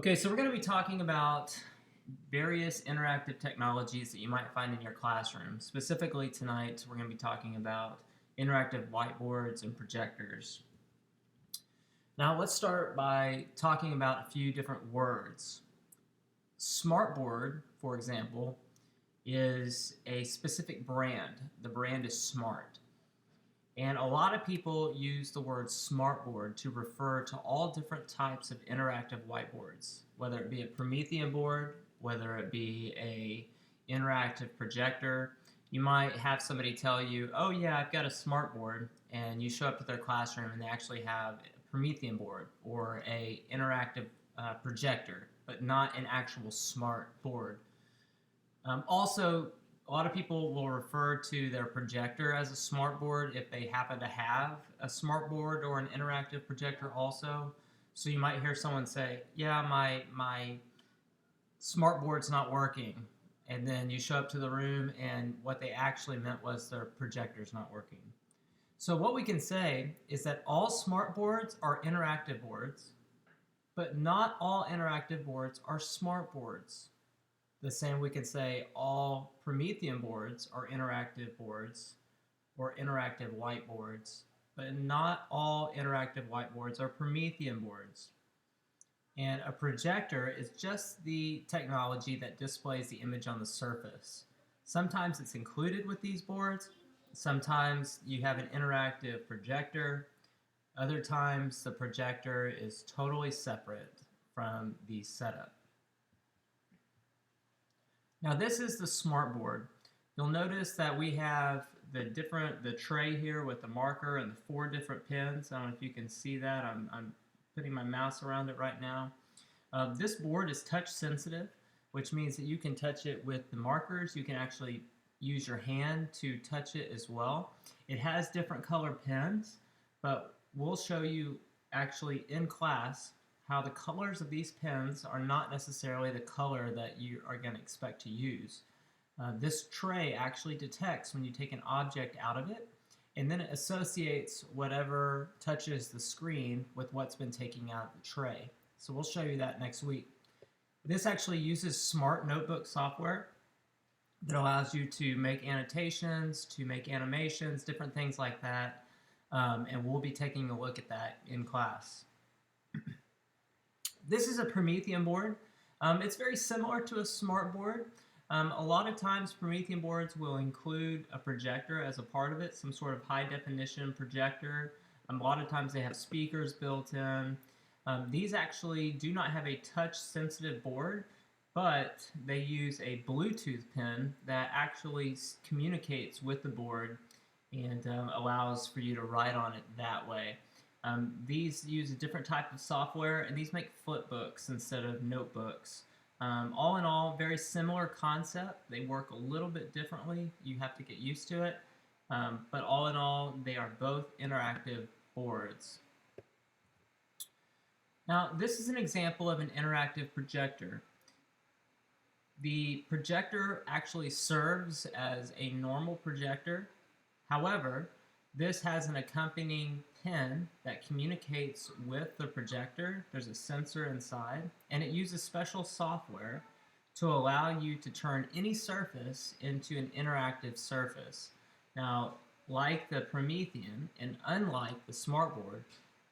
Okay, so we're going to be talking about various interactive technologies that you might find in your classroom. Specifically tonight, we're going to be talking about interactive whiteboards and projectors. Now let's start by talking about a few different words. Smartboard, for example, is a specific brand. The brand is Smart. And a lot of people use the word smartboard to refer to all different types of interactive whiteboards, whether it be a Prometheus board, whether it be a interactive projector. You might have somebody tell you, oh yeah, I've got a smartboard, and you show up to their classroom and they actually have a Prometheus board or a interactive projector, but not an actual smart board. Also, a lot of people will refer to their projector as a smartboard if they happen to have a smartboard or an interactive projector also. So you might hear someone say, yeah, my smartboard's not working. And then you show up to the room and what they actually meant was their projector's not working. So what we can say is that all smartboards are interactive boards, but not all interactive boards are smartboards. The same we can say all Prometheus boards are interactive boards or interactive whiteboards, but not all interactive whiteboards are Prometheus boards. And a projector is just the technology that displays the image on the surface. Sometimes it's included with these boards. Sometimes you have an interactive projector. Other times the projector is totally separate from the setup. Now this is the Smartboard. You'll notice that we have the tray here with the marker and the 4 different pins. I don't know if you can see that. I'm putting my mouse around it right now. This board is touch sensitive, which means that you can touch it with the markers. You can actually use your hand to touch it as well. It has different color pins, but we'll show you actually in class how the colors of these pens are not necessarily the color that you are going to expect to use. This tray actually detects when you take an object out of it, and then it associates whatever touches the screen with what's been taken out of the tray. So we'll show you that next week. This actually uses Smart Notebook software that allows you to make annotations, to make animations, different things like that, and we'll be taking a look at that in class. This is a Prometheus board. It's very similar to a smart board. A lot of times Prometheus boards will include a projector as a part of it, some sort of high definition projector. A lot of times they have speakers built in. These actually do not have a touch sensitive board, but they use a Bluetooth pin that actually communicates with the board and allows for you to write on it that way. These use a different type of software, and these make flipbooks instead of notebooks. All in all, very similar concept. They work a little bit differently. You have to get used to it. But all in all, they are both interactive boards. Now, this is an example of an interactive projector. The projector actually serves as a normal projector. However, this has an accompanying pin that communicates with the projector. There's a sensor inside, and it uses special software to allow you to turn any surface into an interactive surface. Now, like the Prometheus, and unlike the Smartboard,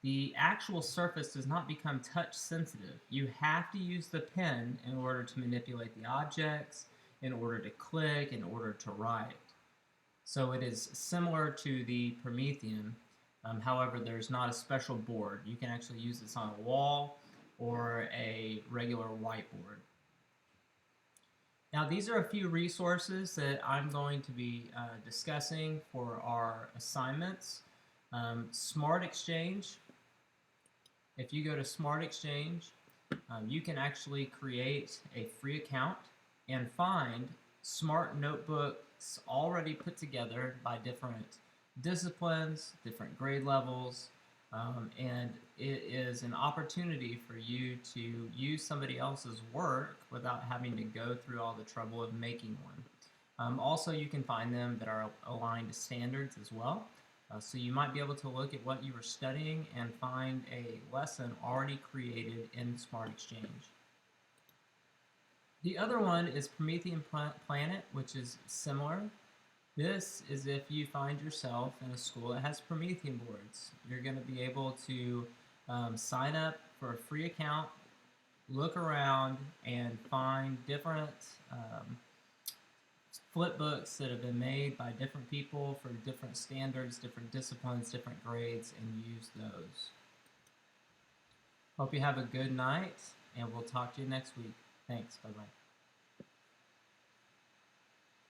the actual surface does not become touch sensitive. You have to use the pen in order to manipulate the objects, in order to click, in order to write. So it is similar to the Prometheus. However, there's not a special board. You can actually use this on a wall or a regular whiteboard. Now, these are a few resources that I'm going to be discussing for our assignments. Smart Exchange. If you go to Smart Exchange, you can actually create a free account and find smart notebooks already put together by different disciplines, different grade levels, and it is an opportunity for you to use somebody else's work without having to go through all the trouble of making one. Also, you can find them that are aligned to standards as well. So you might be able to look at what you were studying and find a lesson already created in Smart Exchange. The other one is Promethean Planet, which is similar. This is if you find yourself in a school that has Promethean boards. You're going to be able to sign up for a free account, look around, and find different flip books that have been made by different people for different standards, different disciplines, different grades, and use those. Hope you have a good night, and we'll talk to you next week. Thanks. Bye-bye.